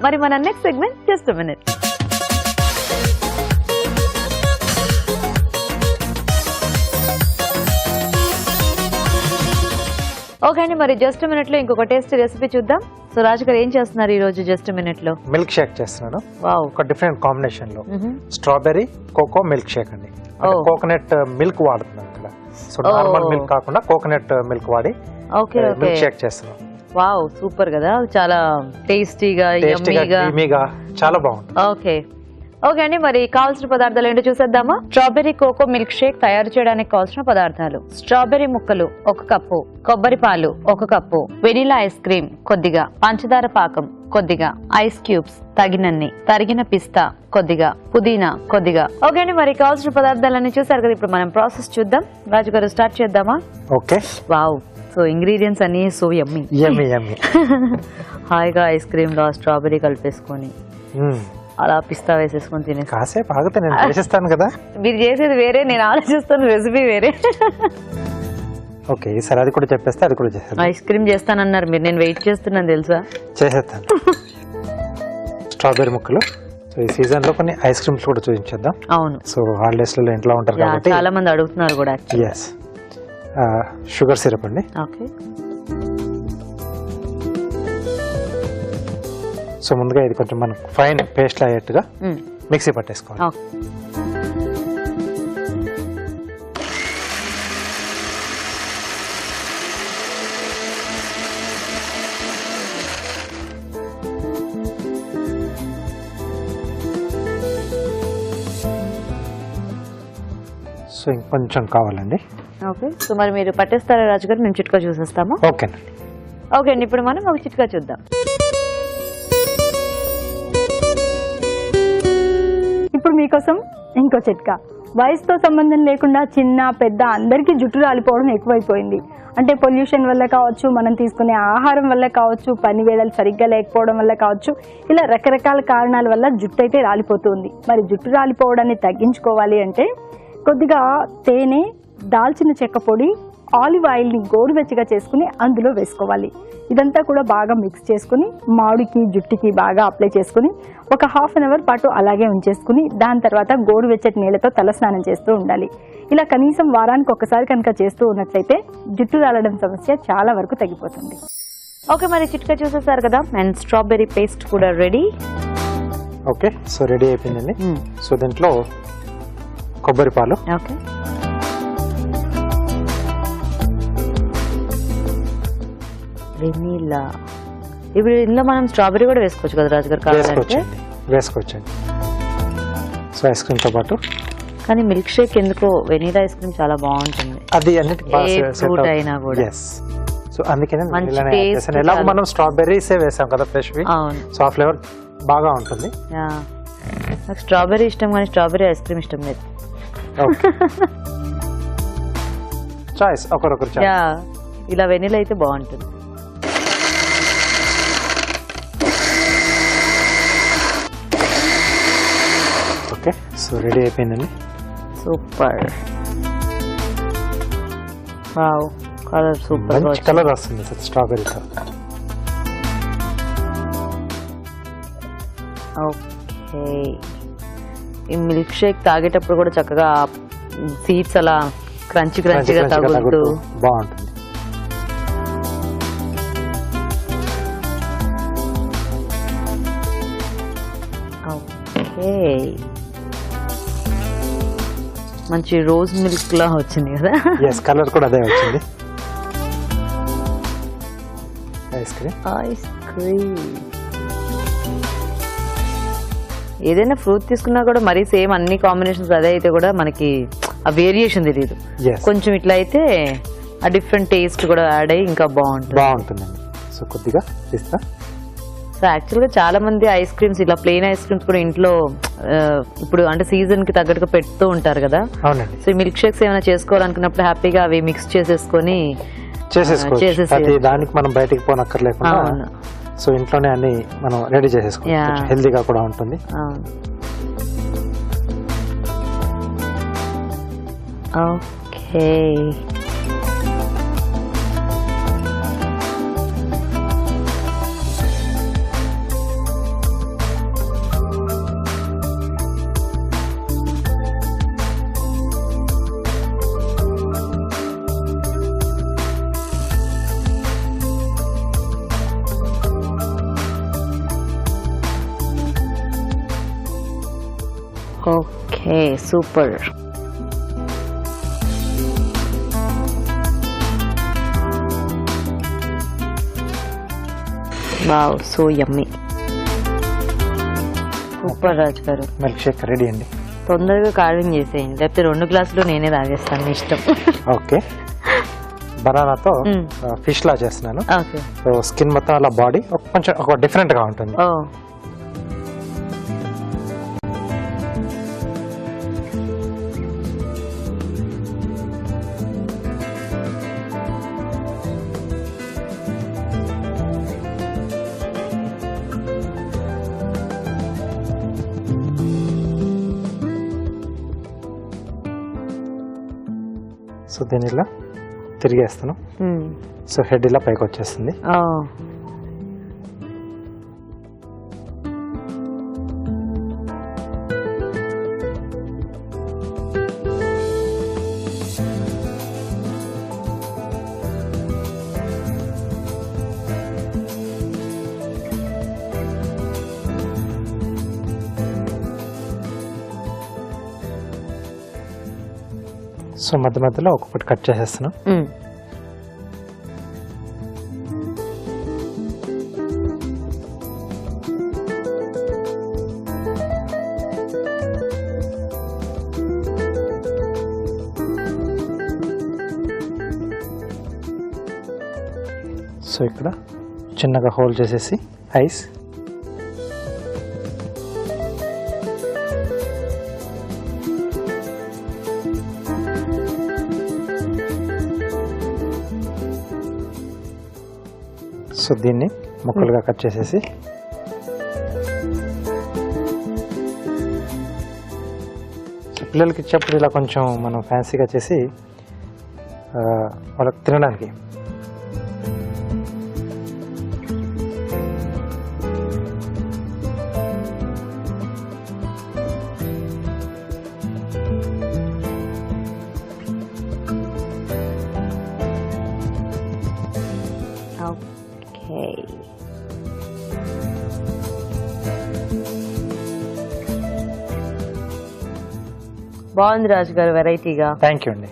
మరి మన next segment just a minute. Okay అండి, మరి జస్ట్ మినిట్ లో ఇంకొక టేస్టీ రెసిపీ చూద్దాం. సో రాజు గారు ఏం చేస్తున్నారు ఈ రోజు జస్ట్ మినిట్ లో? మిల్క్ షేక్ చేస్తున్నాను. వావ్, ఒక డిఫరెంట్ కాంబినేషన్ లో స్ట్రాబెర్రీ కోకో మిల్క్ షేక్ అండి. కోకోనట్ మిల్క్ వాడుతున్నాను ఇక్కడ. సో నార్మల్ మిల్క్ కాకుండా కోకోనట్ మిల్క్ వాడి మిల్క్ షేక్ చేస్తున్నాను. వావ్, సూపర్ కదా, చాలా టేస్టీగా యమ్మీగా చాలా బాగుంటుంది. ఓకే ఓకే అండి, మరి కావాల్సిన పదార్థాలు ఏంటో చూసేద్దామా? స్ట్రాబెర్రీ కోకో మిల్క్ షేక్ తయారు చేయడానికి కావాల్సిన పదార్థాలు: స్ట్రాబెర్రీ ముక్కలు 1 కప్పు, కొబ్బరి పాలు 1 కప్పు, వెనిలా ఐస్ క్రీమ్ కొద్దిగా, పంచదార పాకం కొద్దిగా, ఐస్ క్యూబ్స్ తగినన్ని, తరిగిన పిస్తా కొద్దిగా, పుదీనా కొద్దిగా. ఓకే అండి, మరి కావాల్సిన పదార్థాలన్నీ చూసారు కదా, ఇప్పుడు మనం ప్రాసెస్ చూద్దాం. రాజు గారు స్టార్ట్ చేద్దామా? ఓకే. వావ్, సో ఇంగ్రీడియంట్స్ అన్ని సో యమ్మీ. హాయిగా ఐస్ క్రీమ్ లో స్ట్రాబెర్రీ కలిపేసుకొని అలా పిస్తా వేసేసుకొని తినే కాసేపు ఆగితే నేను చేసేస్తాను కదా. మీరు చేసేది వేరే, నేను ఆలోచిస్తాను రెసిపీ వేరే. ఓకే, ఈసారి అది కూడా చెప్పేస్తే అది కూడా చేస్తాను. ఐస్ క్రీమ్ చేస్తానన్నారు మీరు, నేను వెయిట్ చేస్తున్నాను తెలుసా. చేసేస్తాను. స్ట్రాబెర్రీ ముక్కలు. సో ఈ సీజన్ లో కొన్ని ఐస్ క్రీమ్స్ కూడా చూపించేద్దాం. అవును, సో హాలిడేస్ లో ఇంట్లో ఉంటారు కాబట్టి చాలా మంది అడుగుతున్నారు కూడా. ఎస్, షుగర్ సిరప్ అండి. ఓకే, సో ముందుగా ఇది కొంచెం మనం ఫైన్ పేస్ట్ అయ్యేట్టుగా మిక్సీ పట్టేసుకోవాలి. సో ఇంకొంచెం కావాలండి. ఓకే, సో మరి మీరు పట్టేస్తారా రాజు గారు? మేము చిట్కా చూసేస్తాము. ఓకేనండి. ఓకే అండి, ఇప్పుడు మనం ఒక చిట్కా చూద్దాం. ఇప్పుడు మీకోసం ఇంకో చిట్కా. వయసుతో సంబంధం లేకుండా చిన్న పెద్ద అందరికీ జుట్టు రాలిపోవడం ఎక్కువైపోయింది. అంటే పొల్యూషన్ వల్ల కావచ్చు, మనం తీసుకునే ఆహారం వల్ల కావచ్చు, పని వేళలు సరిగ్గా లేకపోవడం వల్ల కావచ్చు, ఇలా రకరకాల కారణాల వల్ల జుట్టు అయితే రాలిపోతుంది. మరి జుట్టు రాలిపోవడాన్ని తగ్గించుకోవాలి అంటే కొద్దిగా తేనె, దాల్చిన చెక్క పొడి, ఆలివ్ ఆయిల్ని గోరువెచ్చగా చేసుకుని అందులో వేసుకోవాలి. ఇదంతా కూడా బాగా మిక్స్ చేసుకుని మాడికి జుట్టుకి బాగా అప్లై చేసుకుని ఒక ½ అన్ అవర్ పాటు అలాగే ఉంచేసుకుని దాని తర్వాత గోరువెచ్చటి నీళ్ళతో తలస్నానం చేస్తూ ఉండాలి. ఇలా కనీసం వారానికి ఒకసారి కనుక చేస్తూ ఉన్నట్లయితే జుట్టు రాలడం సమస్య చాలా వరకు తగ్గిపోతుంది. ఓకే, మరి చిట్కా చూసేసారు కదా, అండ్ స్ట్రాబెర్రీ పేస్ట్ కూడా రెడీ. ఓకే, సో రెడీ అయిపోయిందండి. సో దీంట్లో కొబ్బరి పాలు, ఓకే, వెనీలా. ఇప్పుడు ఇందులో మనం స్ట్రాబెర్రీ కూడా వేసుకోవచ్చు కదా రాజు గారు? వేసుకోవచ్చండి. సో ఐస్ క్రీమ్ తో పాటు. కానీ మిల్క్ షేక్ ఎందుకో వెనీలా ఐస్ క్రీమ్ చాలా బాగుంటుంది. అది అన్నిటికీ అయినా కూడా. సో అందుకనే ఎలాగో మనం స్ట్రాబెర్రీసే వేసాం కదా ఫ్రెష్ వి. సో ఆ ఫ్లేవర్ బాగా ఉంటుంది. నాకు స్ట్రాబెర్రీ ఇష్టం కానీ స్ట్రాబెర్రీ ఐస్ క్రీమ్ ఇష్టం లేదు. చాయిస్ ఒకరొకరు చాయిస్. ఇలా వెనీలా అయితే బాగుంటుంది. ఓకే, సో రెడీ అయిపోయిందండి. సూపర్. వావ్, కలర్ సూపర్, మంచి కలర్ వస్తుంది సార్ స్ట్రాబెర్రీతో. ఓకే, ఈ మిల్క్ షేక్ తాగేటప్పుడు కూడా చక్కగా సీడ్స్ అలా క్రంచిగా తగులుతూ బాగుంటుంది. ఓకే, మంచి రోజ్ మిల్క్ లా వచ్చింది కదా. కలర్ కూడా అదే వచ్చింది. Ice cream. ఏదైనా ఫ్రూట్ తీసుకున్నా కూడా మరీ సేమ్ అన్ని కాంబినేషన్స్ అదే అయితే కూడా మనకి ఆ వేరియేషన్ తెలియదు. కొంచెం ఇట్లా అయితే ఆ డిఫరెంట్ టేస్ట్ కూడా యాడ్ అయ్యి ఇంకా బాగుంటుందండి. సో కొద్దిగా పిస్తా. సో యాక్చువల్గా చాలా మంది ఐస్ క్రీమ్స్ ఇలా ప్లెయిన్ ఐస్ క్రీమ్స్ కూడా ఇంట్లో ఇప్పుడు అంటే సీజన్ కి తగ్గట్టుగా పెడుతూ ఉంటారు కదా. అవునండి. సో మిల్క్ షేక్స్ ఏమైనా చేసుకోవాలనుకున్నప్పుడు హ్యాపీగా అవి మిక్స్ చేసేసుకొని చేసేసుకోవచ్చు. దానికి మనం బయటికి పోనక్కర్లేకుండా సో ఇంట్లోనే అన్ని మనం రెడీ చేసేసుకోవచ్చు. హెల్దీగా కూడా ఉంటుంది. Okay, okay super. Wow so yummy. Super Raju garu. Milk shake ready అండి. తొందరగా కార్వింగ్ చేసేయండి, లేకపోతే 2 గ్లాసులు నేనే తాగేస్తాను, మీ ఇష్టం. ఓకే, బనానాతో ఫిష్ లా చేస్తున్నాను. ఓకే. సో స్కిన్ మొత్తం అలా బాడీ కొంచెం ఒక డిఫరెంట్ గా ఉంటుంది. ఓ సో దీని ఇలా తిరిగేస్తాను. సో హెడ్ ఇలా పైకి వచ్చేస్తుంది. సో మధ్య మధ్యలో ఒక్కొక్కటి కట్ చేసేస్తున్నాం. సో ఇక్కడ చిన్నగా హోల్ చేసేసి ఐస్ సో దీన్ని ముక్కలుగా కట్ చేసేసి సో పిల్లలకి ఇచ్చేప్పుడు ఇలా కొంచెం మనం ఫ్యాన్సీగా చేసి వాళ్ళకి తినడానికి బాగుంది రాజు గారు, వెరైటీగా. థ్యాంక్ యూ అండి.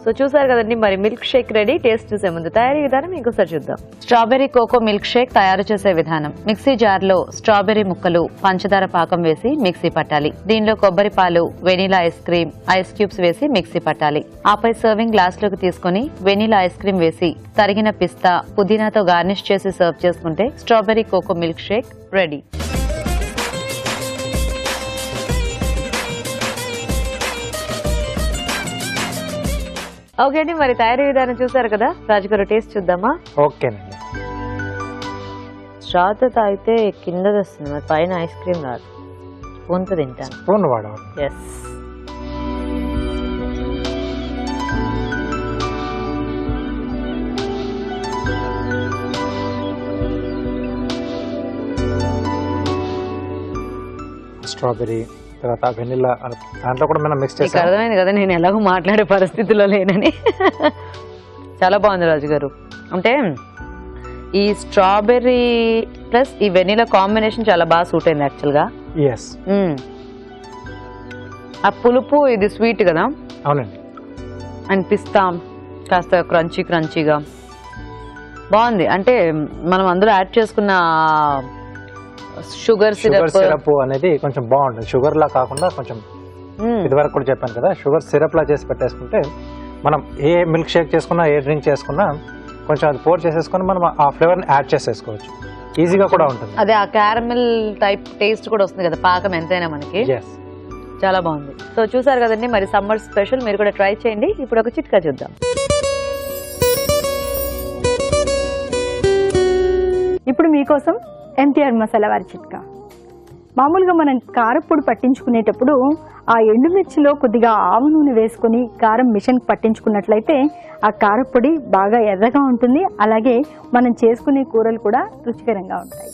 సో చూసారు కదండి, మరి మిల్క్ షేక్ రెడీ. టేస్ట్ చూసే ముందు తయారీ విధానం ఇంకోసారి చూద్దాం. స్ట్రాబెర్రీ కోకో మిల్క్ షేక్ తయారు చేసే విధానం. మిక్సీ జార్ లో స్ట్రాబెర్రీ ముక్కలు, పంచదార పాకం వేసి మిక్సీ పట్టాలి. దీనిలో కొబ్బరి పాలు, vanilla ice cream, ice cubes వేసి మిక్సీ పట్టాలి. ఆపై సర్వింగ్ గ్లాస్ లోకి తీసుకుని వెనిలా ఐస్ క్రీమ్ వేసి తరిగిన పిస్తా, పుదీనాతో గార్నిష్ చేసి సర్వ్ చేసుకుంటే strawberry cocoa milk shake ready. Okay అండి, మరి తయారీ విధానం చూసారు కదా. రాజుగారు టేస్ట్ చూద్దామా? ఓకేనండి. స్ట్రాతో తాగితే కింద వస్తుంది, మరి పైన ఐస్ క్రీమ్ రాదు. స్పూన్తో తింటాను. స్పూన్ వాడవాలి. ఎస్. స్ట్రాబెర్రీ తర్వాత వెనిలా దాంట్లో కూడా మనం మిక్స్ చేసి అర్థమైంది కదా నేను ఎలాగో మాట్లాడే పరిస్థితిలో లేనని. చాలా బాగుంది రాజు గారు. అంటే ఈ స్ట్రాబెర్రీ ప్లస్ ఈ వెనిలా కాంబినేషన్ చాలా బాగా సూట్ అయింది యాక్చువల్గా. ఎస్. ఆ పులుపు ఇది స్వీట్ కదా. అవునండి. అనిపిస్తాం కాస్త క్రంచీగా బాగుంది. అంటే మనం అందులో యాడ్ చేసుకున్న షుగర్ సిరప్ అనేది కొంచెం బాగుంటుంది. షుగర్ లా కాకుండా కొంచెం ఇదివరకు కూడా చెప్పాను కదా, షుగర్ సిరప్ లా చేసి పెట్టేసుకుంటే మనం ఏ మిల్క్ షేక్ చేసుకున్నా, ఏ డ్రింక్ చేసుకున్నా కొంచెం అది పోర్ చేసేసుకుని మనం ఆ ఫ్లేవర్ ని యాడ్ చేసేసుకోవచ్చు. ఈజీగా కూడా ఉంటుంది. అదే ఆ క్యారమెల్ టైప్ టేస్ట్ కూడా వస్తుంది కదా పాకం ఎంతైనా మనకి. చాలా బాగుంది. సో చూసారు కదండి, మరి సమ్మర్ స్పెషల్ మీరు కూడా ట్రై చేయండి. ఇప్పుడు ఒక చిట్కా చూద్దాం. ఇప్పుడు మీకోసం ఎంటీఆర్ మసాలా వారి చిట్కా. మామూలుగా మనం కారప్పొడి పట్టించుకునేటప్పుడు ఆ ఎండుమిర్చిలో కొద్దిగా ఆవు నూనె వేసుకొని కారం మిషన్ పట్టించుకున్నట్లయితే ఆ కారప్పొడి బాగా ఎర్రగా ఉంటుంది. అలాగే మనం చేసుకునే కూరలు కూడా రుచికరంగా ఉంటాయి.